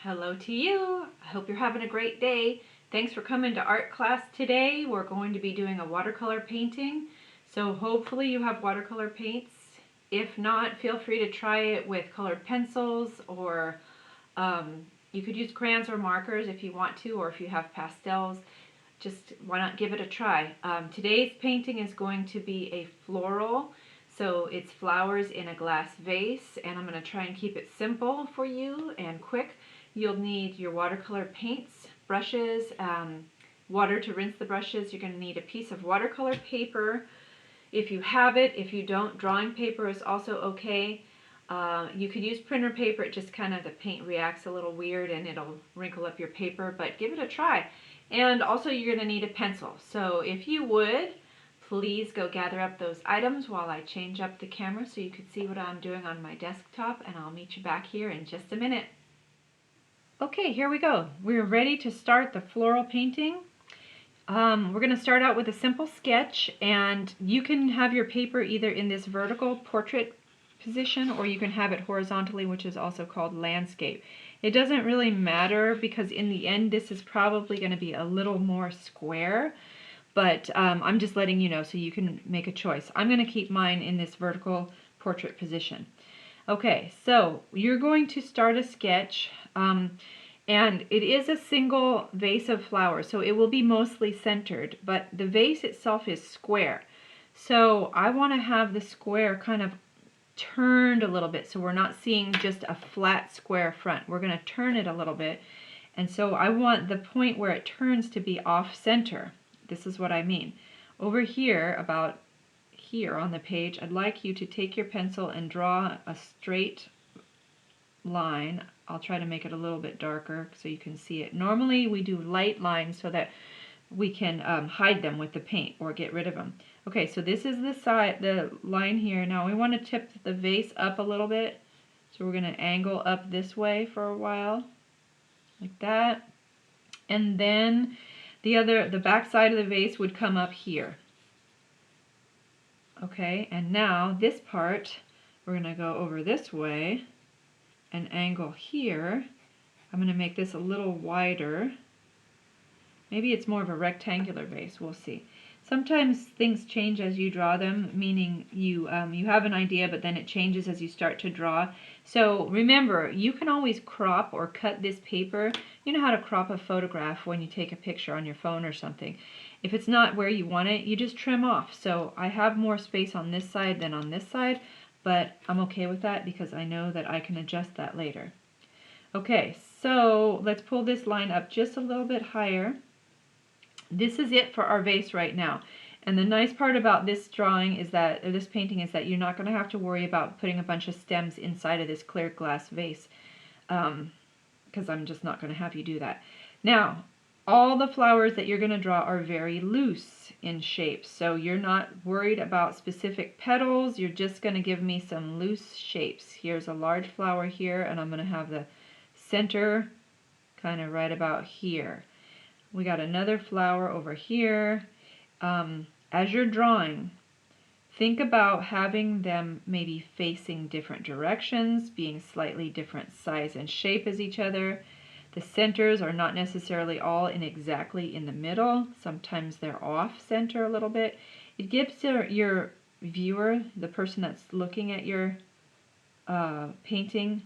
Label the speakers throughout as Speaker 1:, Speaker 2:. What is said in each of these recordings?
Speaker 1: Hello to you. I hope you're having a great day. Thanks for coming to art class today. We're going to be doing a watercolor painting. So hopefully you have watercolor paints. If not, feel free to try it with colored pencils, or you could use crayons or markers if you want to, or if you have pastels, just why not give it a try. Today's painting is going to be a floral. So it's flowers in a glass vase, and I'm going to try and keep it simple for you and quick. You'll need your watercolor paints, brushes, water to rinse the brushes. You're going to need a piece of watercolor paper if you have it. If you don't, drawing paper is also okay. You could use printer paper. It just kind of, the paint reacts a little weird and it'll wrinkle up your paper, but give it a try. And also you're going to need a pencil. So if you would, please go gather up those items while I change up the camera so you can see what I'm doing on my desktop, and I'll meet you back here in just a minute. Okay, here we go. We're ready to start the floral painting. We're going to start out with a simple sketch, and you can have your paper either in this vertical portrait position or you can have it horizontally, which is also called landscape. It doesn't really matter because in the end this is probably going to be a little more square, but I'm just letting you know so you can make a choice. I'm going to keep mine in this vertical portrait position. Okay, so you're going to start a sketch, and it is a single vase of flowers, so it will be mostly centered, but the vase itself is square. So I want to have the square kind of turned a little bit, so we're not seeing just a flat square front. We're going to turn it a little bit, and so I want the point where it turns to be off center. This is what I mean. Over here, about here on the page, I'd like you to take your pencil and draw a straight line. I'll try to make it a little bit darker so you can see it. Normally we do light lines so that we can hide them with the paint or get rid of them. Okay, so this is the line here. Now we want to tip the vase up a little bit, so we're going to angle up this way for a while, like that. And then the back side of the vase would come up here. Okay, and now this part, we're going to go over this way and angle here. I'm going to make this a little wider. Maybe it's more of a rectangular vase, we'll see. Sometimes things change as you draw them, meaning you have an idea, but then it changes as you start to draw. So remember, you can always crop or cut this paper. You know how to crop a photograph when you take a picture on your phone or something. If it's not where you want it, you just trim off. So I have more space on this side than on this side, but I'm okay with that because I know that I can adjust that later. Okay, so let's pull this line up just a little bit higher. This is it for our vase right now. And the nice part about this drawing is that, or this painting, is that you're not going to have to worry about putting a bunch of stems inside of this clear glass vase, because I'm just not going to have you do that. Now, all the flowers that you're going to draw are very loose in shape, so you're not worried about specific petals. You're just going to give me some loose shapes. Here's a large flower here, and I'm going to have the center kind of right about here. We got another flower over here. As you're drawing, think about having them maybe facing different directions, being slightly different size and shape as each other. The centers are not necessarily all exactly in the middle. Sometimes they're off center a little bit. It gives your viewer, the person that's looking at your painting,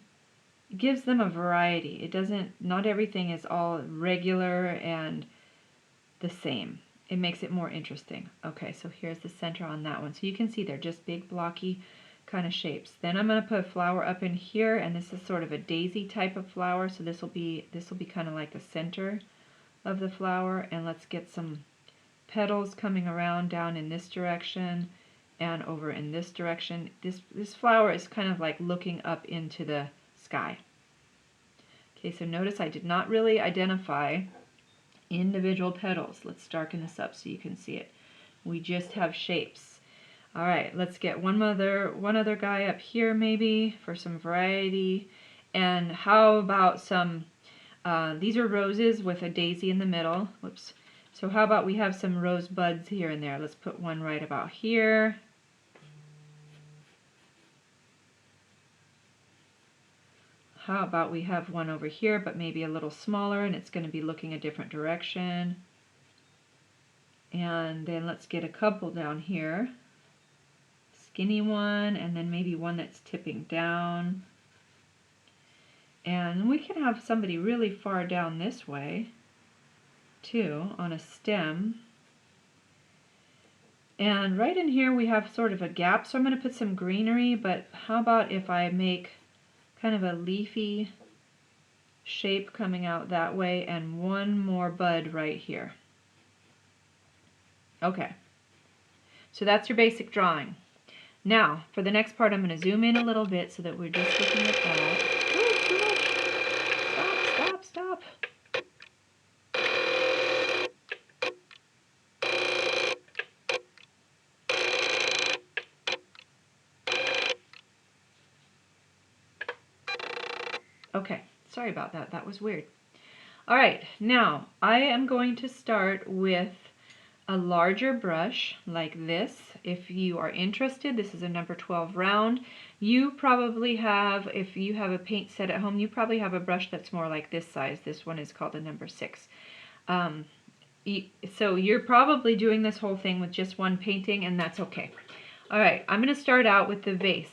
Speaker 1: it gives them a variety. It doesn't, not everything is all regular and the same. It makes it more interesting. Okay, so here's the center on that one. So you can see they're just big blocky kind of shapes. Then I'm going to put a flower up in here, and this is sort of a daisy type of flower, so this will be kind of like the center of the flower. And let's get some petals coming around down in this direction and over in this direction. This flower is kind of like looking up into the sky. Okay, so notice I did not really identify individual petals. Let's darken this up so you can see it. We just have shapes. All right, let's get one other guy up here maybe for some variety. And how about some, these are roses with a daisy in the middle. Whoops. So how about we have some rose buds here and there. Let's put one right about here. how about we have one over here, but maybe a little smaller, and it's going to be looking a different direction. And then let's get a couple down here. Skinny one, and then maybe one that's tipping down. And we can have somebody really far down this way, too, on a stem. And right in here we have sort of a gap, so I'm going to put some greenery, but how about if I make kind of a leafy shape coming out that way and one more bud right here. Okay, so that's your basic drawing. Now, for the next part, I'm going to zoom in a little bit so that we're just looking at that. Oh, too much. Stop, stop, stop. Okay, sorry about that. That was weird. All right, now I am going to start with a larger brush like this. If you are interested, this is a number 12 round. You probably have, if you have a paint set at home, you probably have a brush that's more like this size. This one is called a number 6. So you're probably doing this whole thing with just one painting, and that's okay. All right, I'm going to start out with the vase.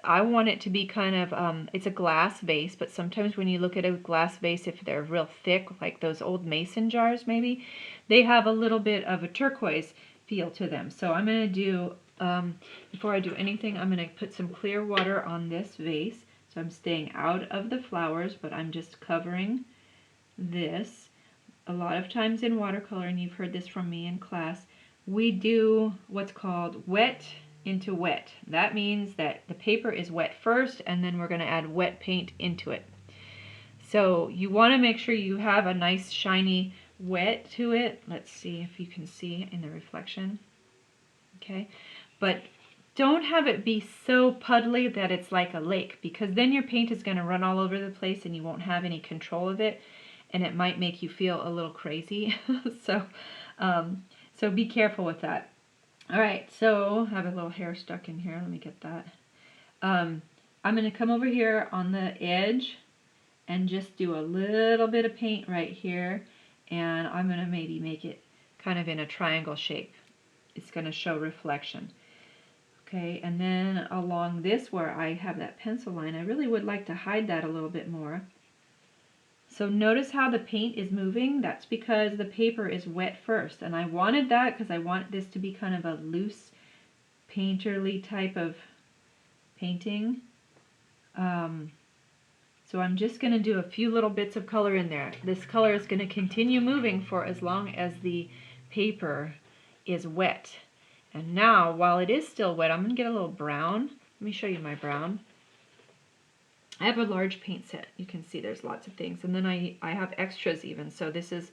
Speaker 1: I want it to be kind of, it's a glass vase, but sometimes when you look at a glass vase, if they're real thick, like those old mason jars maybe, they have a little bit of a turquoise feel to them. So I'm going to do, before I do anything, I'm going to put some clear water on this vase. So I'm staying out of the flowers, but I'm just covering this. A lot of times in watercolor, and you've heard this from me in class, we do what's called wet into wet. That means that the paper is wet first, and then we're going to add wet paint into it. So you want to make sure you have a nice shiny wet to it. Let's see if you can see in the reflection. Okay, but don't have it be so puddly that it's like a lake, because then your paint is going to run all over the place and you won't have any control of it, and it might make you feel a little crazy. So be careful with that. All right, so I have a little hair stuck in here. Let me get that. I'm going to come over here on the edge and just do a little bit of paint right here, and I'm going to maybe make it kind of in a triangle shape. It's going to show reflection. Okay, and then along this where I have that pencil line, I really would like to hide that a little bit more. So notice how the paint is moving. That's because the paper is wet first, and I wanted that because I want this to be kind of a loose painterly type of painting. So I'm just going to do a few little bits of color in there. This color is going to continue moving for as long as the paper is wet. And now, while it is still wet, I'm going to get a little brown. Let me show you my brown. I have a large paint set. You can see there's lots of things. And then I have extras even. So this is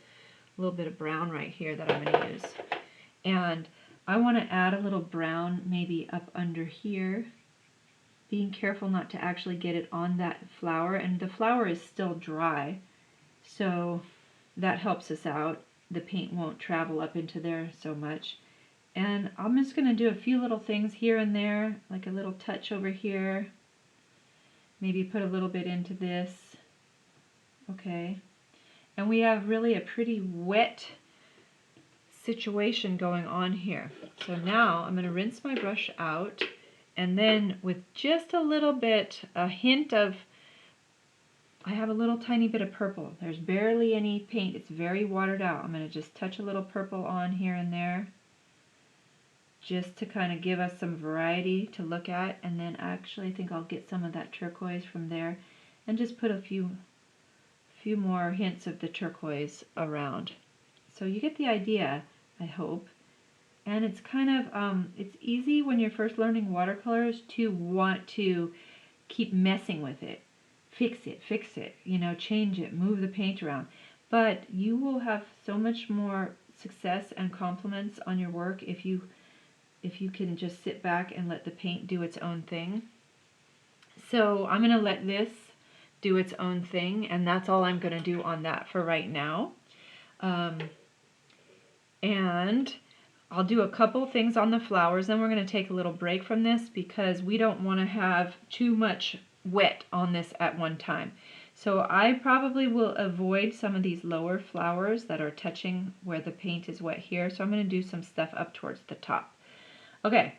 Speaker 1: a little bit of brown right here that I'm going to use. And I want to add a little brown maybe up under here. Being careful not to actually get it on that flower. And the flower is still dry. So that helps us out. The paint won't travel up into there so much. And I'm just going to do a few little things here and there. Like a little touch over here. Maybe put a little bit into this. Okay. And we have really a pretty wet situation going on here. So now I'm going to rinse my brush out, and then with just a little bit, a hint of, I have a little tiny bit of purple. There's barely any paint. It's very watered out. I'm going to just touch a little purple on here and there, just to kind of give us some variety to look at. And then actually I think I'll get some of that turquoise from there and just put a few more hints of the turquoise around. So you get the idea, I hope. And it's kind of, it's easy when you're first learning watercolors to want to keep messing with it. Fix it, you know, change it, move the paint around. But you will have so much more success and compliments on your work if you can just sit back and let the paint do its own thing. So I'm going to let this do its own thing, and that's all I'm going to do on that for right now. And I'll do a couple things on the flowers, then we're going to take a little break from this because we don't want to have too much wet on this at one time. So I probably will avoid some of these lower flowers that are touching where the paint is wet here. So I'm going to do some stuff up towards the top. Okay,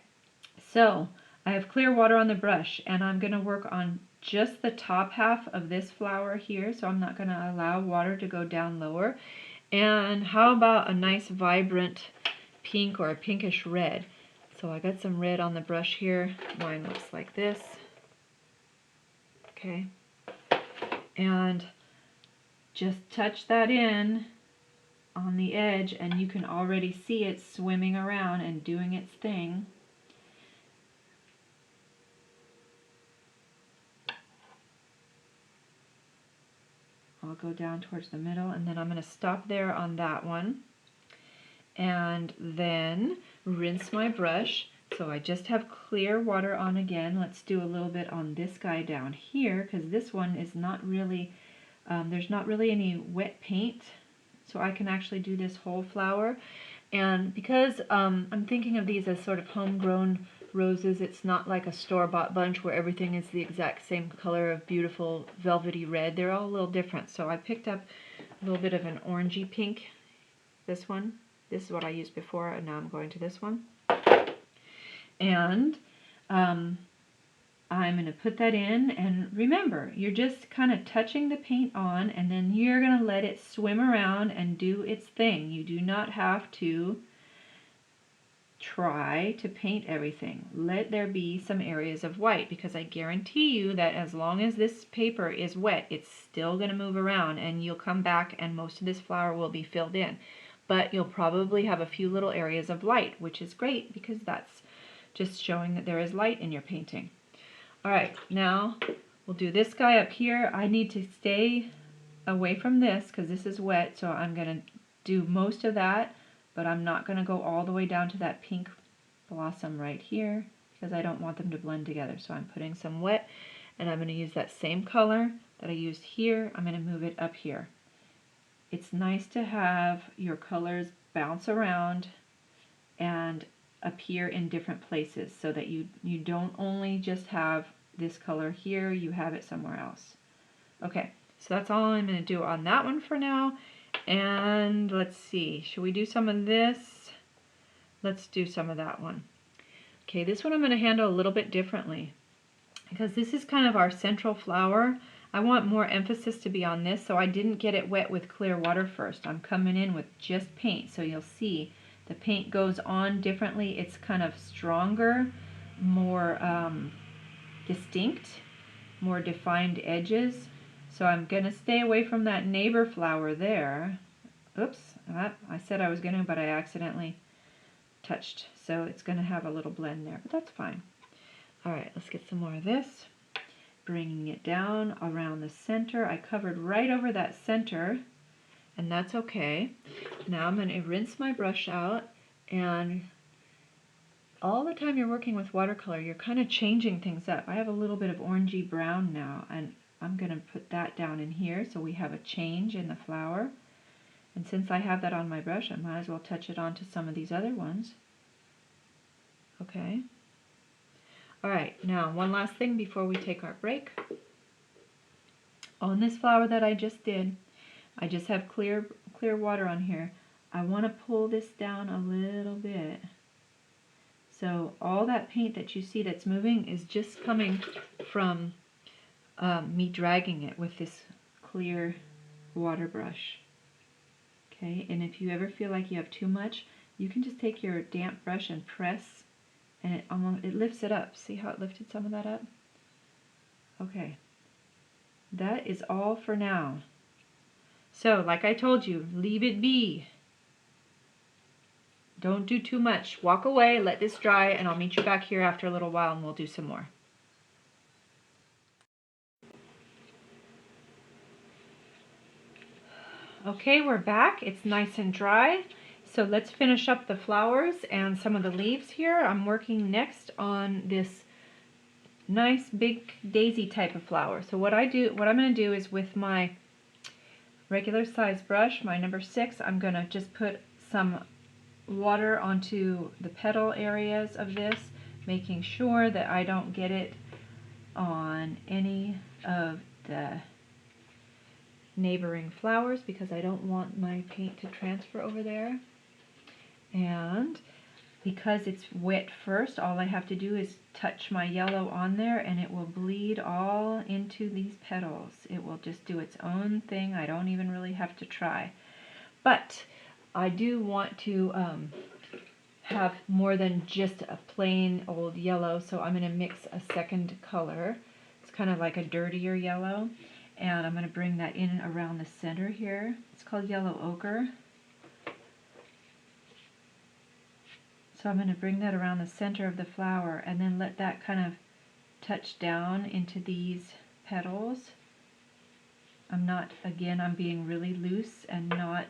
Speaker 1: so I have clear water on the brush, and I'm going to work on just the top half of this flower here. So I'm not going to allow water to go down lower. And how about a nice vibrant pink or a pinkish red? So I got some red on the brush here. Mine looks like this. Okay. And just touch that in on the edge, and you can already see it swimming around and doing its thing. I'll go down towards the middle, and then I'm going to stop there on that one. And then rinse my brush. So I just have clear water on again. Let's do a little bit on this guy down here, because this one is not really, there's not really any wet paint. So I can actually do this whole flower. And because I'm thinking of these as sort of homegrown roses, it's not like a store-bought bunch where everything is the exact same color of beautiful velvety red. They're all a little different. So I picked up a little bit of an orangey pink, this one. This is what I used before, and now I'm going to this one. And I'm going to put that in, and remember, you're just kind of touching the paint on, and then you're going to let it swim around and do its thing. You do not have to try to paint everything. Let there be some areas of white, because I guarantee you that as long as this paper is wet, it's still going to move around, and you'll come back and most of this flower will be filled in. But you'll probably have a few little areas of light, which is great because that's just showing that there is light in your painting. Alright, now we'll do this guy up here. I need to stay away from this because this is wet, so I'm going to do most of that, but I'm not going to go all the way down to that pink blossom right here because I don't want them to blend together. So I'm putting some wet, and I'm going to use that same color that I used here. I'm going to move it up here. It's nice to have your colors bounce around and appear in different places so that you don't only just have this color here, you have it somewhere else. Okay, so that's all I'm going to do on that one for now. And let's see, should we do some of this? Let's do some of that one. Okay, this one I'm going to handle a little bit differently because this is kind of our central flower. I want more emphasis to be on this, so I didn't get it wet with clear water first. I'm coming in with just paint, so you'll see the paint goes on differently. It's kind of stronger, more distinct, more defined edges. So I'm going to stay away from that neighbor flower there. Oops, I said I was going to, but I accidentally touched. So it's going to have a little blend there, but that's fine. All right, let's get some more of this. Bringing it down around the center. I covered right over that center, and that's okay. Now I'm going to rinse my brush out, and all the time you're working with watercolor, you're kind of changing things up. I have a little bit of orangey brown now, and I'm going to put that down in here so we have a change in the flower. And since I have that on my brush, I might as well touch it onto some of these other ones. Okay. Alright, now one last thing before we take our break. On this flower that I just did, I just have clear water on here. I want to pull this down a little bit. So all that paint that you see that's moving is just coming from me dragging it with this clear water brush. Okay, and if you ever feel like you have too much, you can just take your damp brush and press, and it lifts it up. See how it lifted some of that up? Okay, that is all for now. So, like I told you, leave it be. Don't do too much. Walk away, let this dry, and I'll meet you back here after a little while and we'll do some more. Okay, we're back. It's nice and dry. So let's finish up the flowers and some of the leaves here. I'm working next on this nice big daisy type of flower. So what I'm going to do is with my regular size brush, my number 6, I'm going to just put some water onto the petal areas of this, making sure that I don't get it on any of the neighboring flowers because I don't want my paint to transfer over there. And because it's wet first, all I have to do is touch my yellow on there and it will bleed all into these petals. It will just do its own thing. I don't even really have to try. But I do want to have more than just a plain old yellow, so I'm going to mix a second color. It's kind of like a dirtier yellow, and I'm going to bring that in around the center here. It's called yellow ochre. So I'm going to bring that around the center of the flower and then let that kind of touch down into these petals. I'm being really loose and not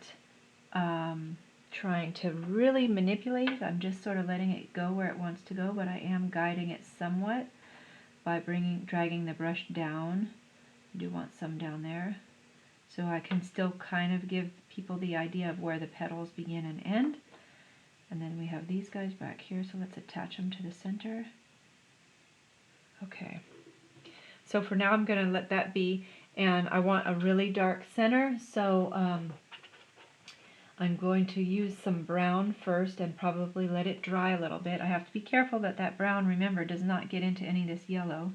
Speaker 1: trying to really manipulate it. I'm just sort of letting it go where it wants to go, but I am guiding it somewhat by dragging the brush down. I do want some down there, so I can still kind of give people the idea of where the petals begin and end. And then we have these guys back here, so let's attach them to the center. Okay, so for now I'm going to let that be, and I want a really dark center, so I'm going to use some brown first and probably let it dry a little bit. I have to be careful that that brown, remember, does not get into any of this yellow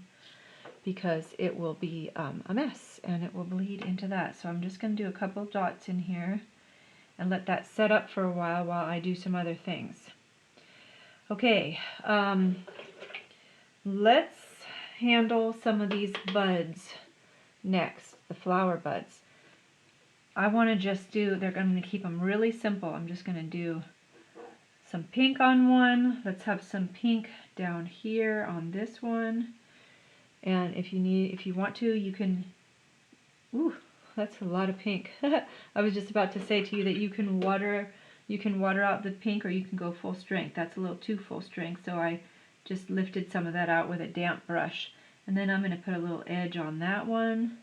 Speaker 1: because it will be a mess and it will bleed into that. So I'm just going to do a couple dots in here and let that set up for a while I do some other things. Okay, let's handle some of these buds next, the flower buds. I want to just they're going to keep them really simple. I'm just going to do some pink on one. Let's have some pink down here on this one. And if you want to, you can, ooh, that's a lot of pink. I was just about to say to you that you can water out the pink or you can go full strength. That's a little too full strength, so I just lifted some of that out with a damp brush. And then I'm going to put a little edge on that one.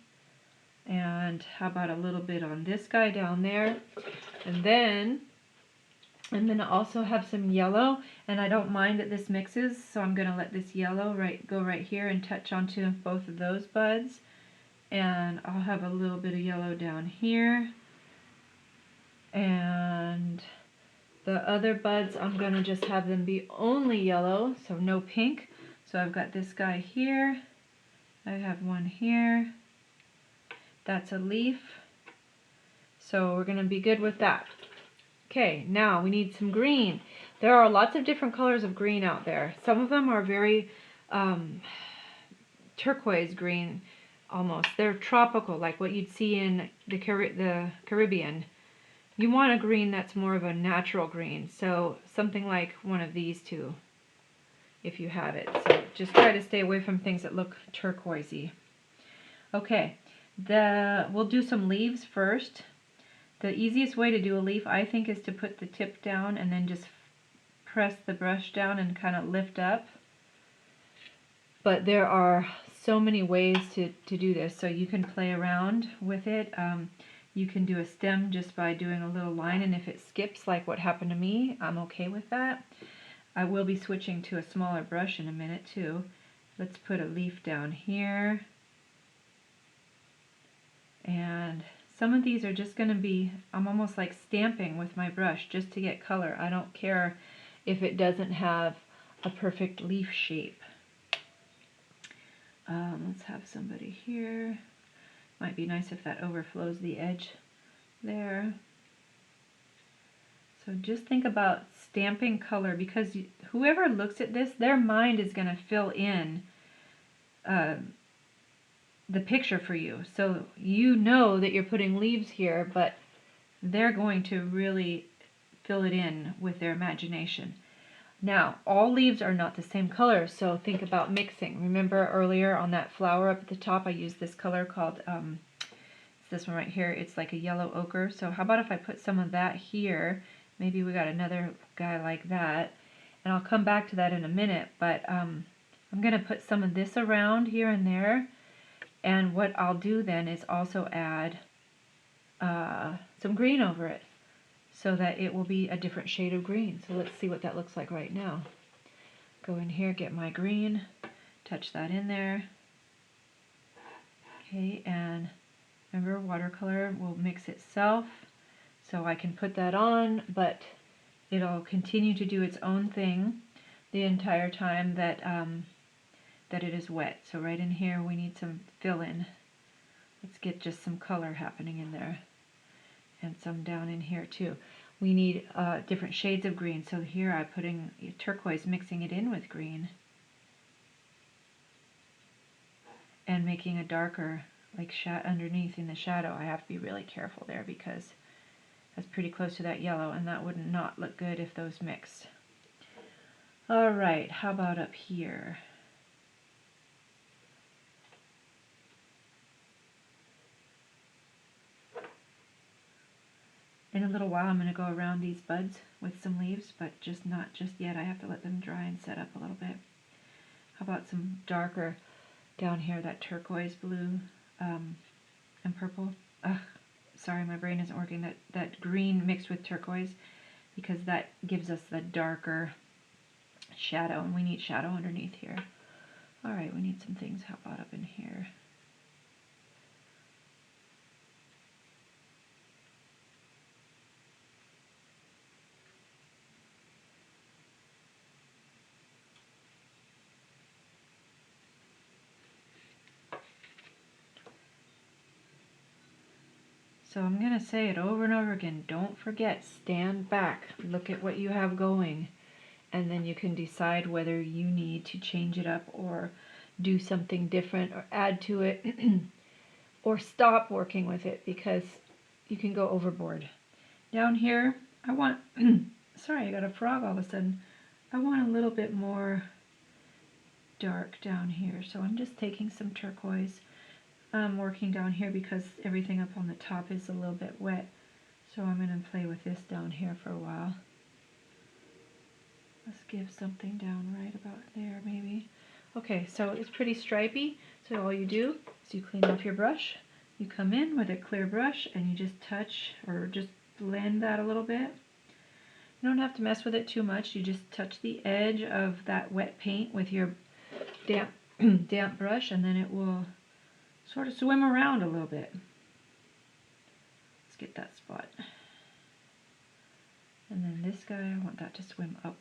Speaker 1: And how about a little bit on this guy down there? And then I'm going to also have some yellow, and I don't mind that this mixes, so I'm going to let this yellow go right here and touch onto both of those buds. And I'll have a little bit of yellow down here. And the other buds, I'm going to just have them be only yellow, so no pink. So I've got this guy here. I have one here. That's a leaf. So we're going to be good with that. Okay, now we need some green. There are lots of different colors of green out there. Some of them are very turquoise green almost. They're tropical, like what you'd see in the Caribbean. You want a green that's more of a natural green, so something like one of these two, if you have it. So just try to stay away from things that look turquoisey. Okay. We'll do some leaves first. The easiest way to do a leaf, I think, is to put the tip down and then just press the brush down and kind of lift up. But there are so many ways to do this, so you can play around with it. You can do a stem just by doing a little line, and if it skips like what happened to me, I'm okay with that. I will be switching to a smaller brush in a minute too. Let's put a leaf down here. And some of these are just going to be, I'm almost like stamping with my brush just to get color. I don't care if it doesn't have a perfect leaf shape. Let's have somebody here. Might be nice if that overflows the edge there. So just think about stamping color, because whoever looks at this, their mind is going to fill in the picture for you. So you know that you're putting leaves here, but they're going to really fill it in with their imagination. Now, all leaves are not the same color, so think about mixing. Remember earlier on that flower up at the top, I used this color called, it's this one right here. It's like a yellow ochre. So how about if I put some of that here? Maybe we got another guy like that. And I'll come back to that in a minute, but I'm going to put some of this around here and there. And what I'll do then is also add some green over it so that it will be a different shade of green. So let's see what that looks like right now. Go in here, get my green, touch that in there. Okay, and remember, watercolor will mix itself, so I can put that on, but it'll continue to do its own thing the entire time that that it is wet. So right in here we need some fill-in. Let's get just some color happening in there, and some down in here too. We need different shades of green. So here I'm putting turquoise, mixing it in with green, and making a darker, like underneath in the shadow. I have to be really careful there because that's pretty close to that yellow, and that would not look good if those mixed. All right, how about up here? In a little while I'm going to go around these buds with some leaves, but not just yet. I have to let them dry and set up a little bit. How about some darker down here, that turquoise blue and purple? Ugh, sorry, my brain isn't working. That green mixed with turquoise, because that gives us the darker shadow, and we need shadow underneath here. All right, we need some things. How about up in here? So I'm going to say it over and over again. Don't forget, stand back, look at what you have going, and then you can decide whether you need to change it up or do something different or add to it or stop working with it, because you can go overboard. Down here, I want, sorry, I got a frog all of a sudden. I want a little bit more dark down here, so I'm just taking some turquoise. I'm working down here because everything up on the top is a little bit wet, so I'm going to play with this down here for a while. Let's give something down right about there maybe. Okay, so it's pretty stripy, so all you do is you clean off your brush, you come in with a clear brush and you just touch or just blend that a little bit. You don't have to mess with it too much, you just touch the edge of that wet paint with your damp, damp brush, and then it will sort of swim around a little bit. Let's get that spot. And then this guy, I want that to swim up.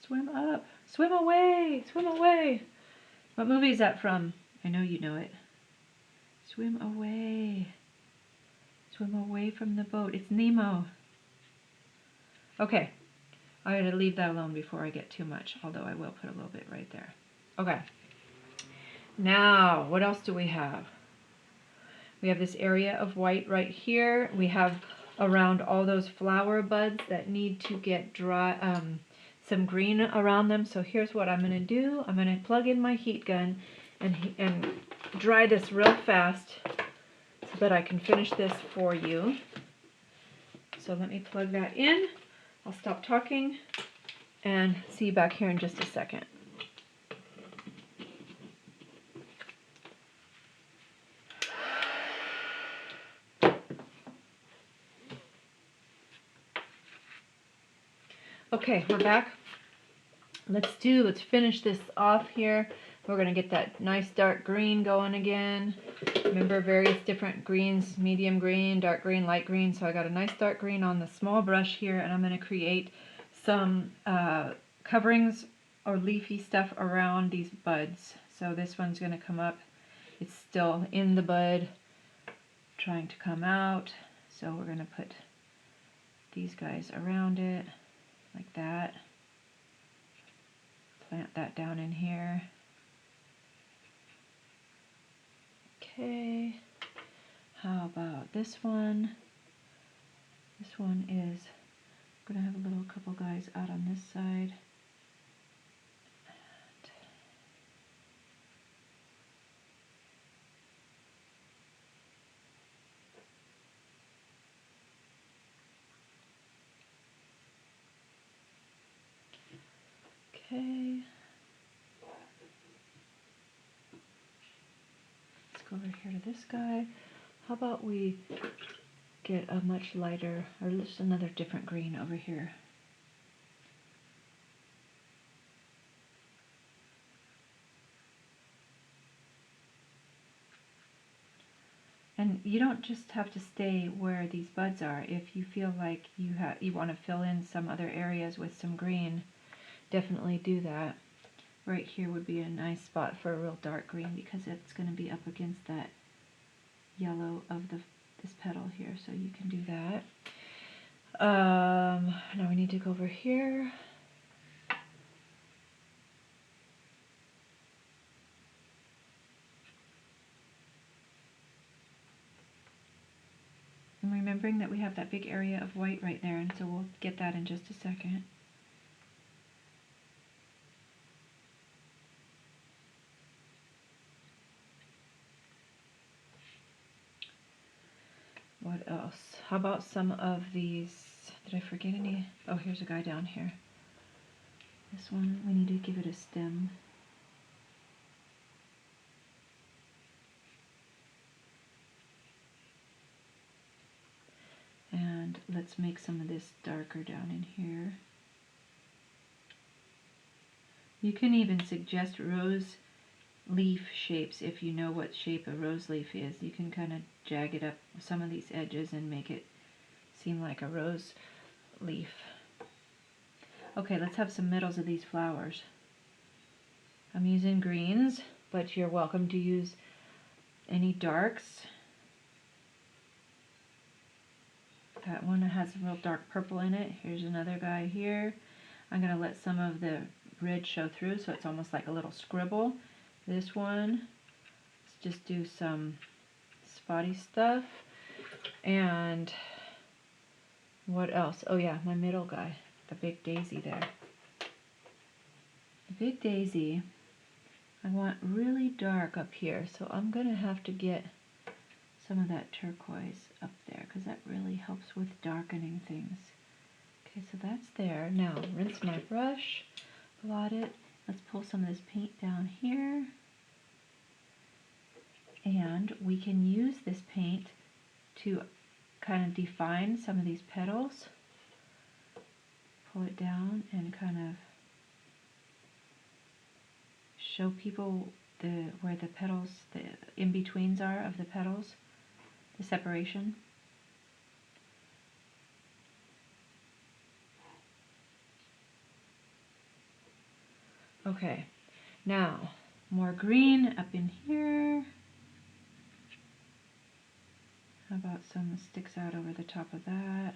Speaker 1: Swim up. Swim away. Swim away. What movie is that from? I know you know it. Swim away. Swim away from the boat. It's Nemo. Okay. I gotta leave that alone before I get too much, although I will put a little bit right there. Okay. Now, what else do we have? We have this area of white right here. We have around all those flower buds that need to get dry, some green around them. So here's what I'm going to do. I'm going to plug in my heat gun and dry this real fast so that I can finish this for you. So let me plug that in. I'll stop talking and see you back here in just a second. Okay, we're back. Let's finish this off here. We're going to get that nice dark green going again. Remember, various different greens, medium green, dark green, light green. So I got a nice dark green on the small brush here, and I'm going to create some coverings or leafy stuff around these buds. So this one's going to come up. It's still in the bud, trying to come out. So we're going to put these guys around it. Like that. Plant that down in here. Okay. How about this one? This one is, I'm going to have a little couple guys out on this side. Okay. Let's go over here to this guy. How about we get a much lighter, or just another different green over here. And you don't just have to stay where these buds are. If you feel like you want to fill in some other areas with some green, definitely do that. Right here would be a nice spot for a real dark green because it's going to be up against that yellow of this petal here, so you can do that. Now we need to go over here. And remembering that we have that big area of white right there, and so we'll get that in just a second. What else? How about some of these? Did I forget any? Oh, here's a guy down here. This one, we need to give it a stem. And let's make some of this darker down in here. You can even suggest rose leaf shapes if you know what shape a rose leaf is. You can kind of jag it up some of these edges and make it seem like a rose leaf. Okay, let's have some middles of these flowers. I'm using greens, but you're welcome to use any darks. That one has a real dark purple in it. Here's another guy here. I'm going to let some of the red show through so it's almost like a little scribble. This one, let's just do some spotty stuff. And what else? Oh yeah, my middle guy, the big daisy there. The big daisy, I want really dark up here, so I'm going to have to get some of that turquoise up there because that really helps with darkening things. Okay, so that's there. Now, rinse my brush, blot it. Let's pull some of this paint down here. And we can use this paint to kind of define some of these petals. Pull it down and kind of show people where the petals, the in-betweens are of the petals, the separation. Okay, now more green up in here. How about some that sticks out over the top of that?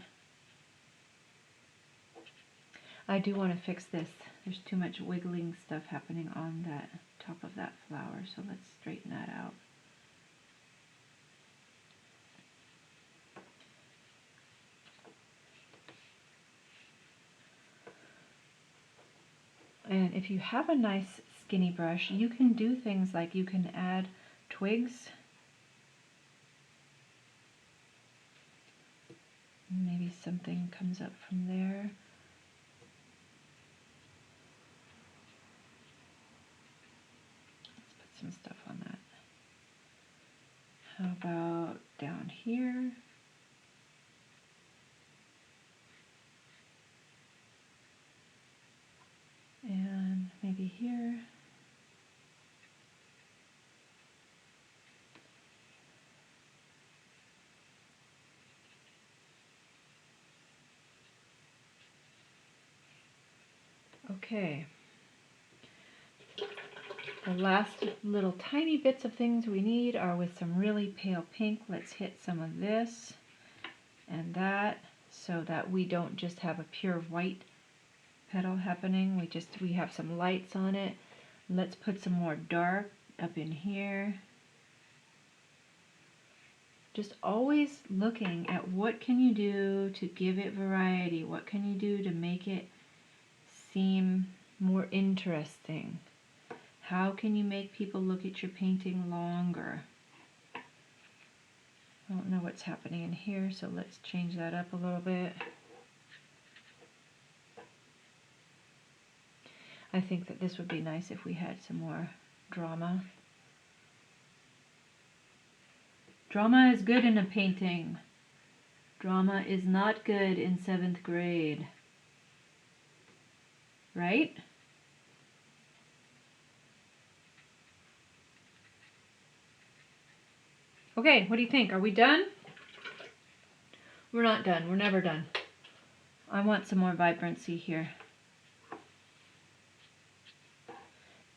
Speaker 1: I do want to fix this. There's too much wiggling stuff happening on that top of that flower, so let's straighten that out. And if you have a nice skinny brush, you can do things like you can add twigs. Maybe something comes up from there. Let's put some stuff on that. How about down here? And maybe here. Okay. The last little tiny bits of things we need are with some really pale pink. Let's hit some of this and that so that we don't just have a pure white petal happening. We have some lights on it. Let's put some more dark up in here. Just always looking at what can you do to give it variety. What can you do to make it seem more interesting? How can you make people look at your painting longer? I don't know what's happening in here, so let's change that up a little bit. I think that this would be nice if we had some more drama. Drama is good in a painting. Drama is not good in 7th grade. Right? Okay, what do you think? Are we done? We're not done. We're never done. I want some more vibrancy here.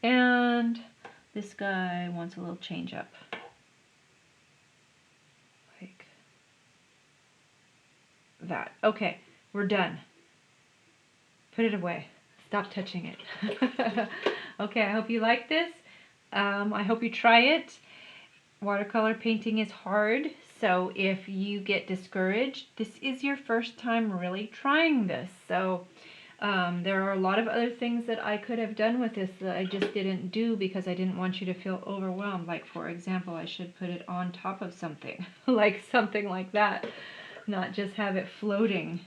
Speaker 1: And this guy wants a little change up. Like that. Okay, we're done. Put it away. Stop touching it. Okay, I hope you like this. I hope you try it. Watercolor painting is hard, so if you get discouraged, this is your first time really trying this. So there are a lot of other things that I could have done with this that I just didn't do because I didn't want you to feel overwhelmed. Like, for example, I should put it on top of something, like something like that, not just have it floating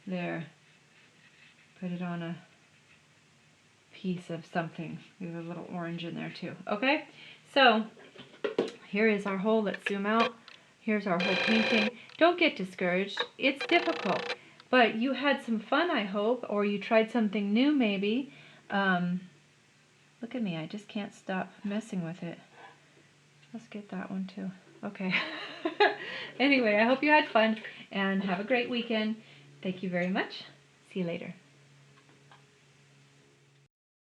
Speaker 1: there. Put it on a piece of something. We have a little orange in there too. Okay, so here is our whole, let's zoom out. Here's our whole painting. Don't get discouraged. It's difficult, but you had some fun, I hope, or you tried something new maybe. Look at me, I just can't stop messing with it. Let's get that one too. Okay. Anyway, I hope you had fun and have a great weekend. Thank you very much. See you later.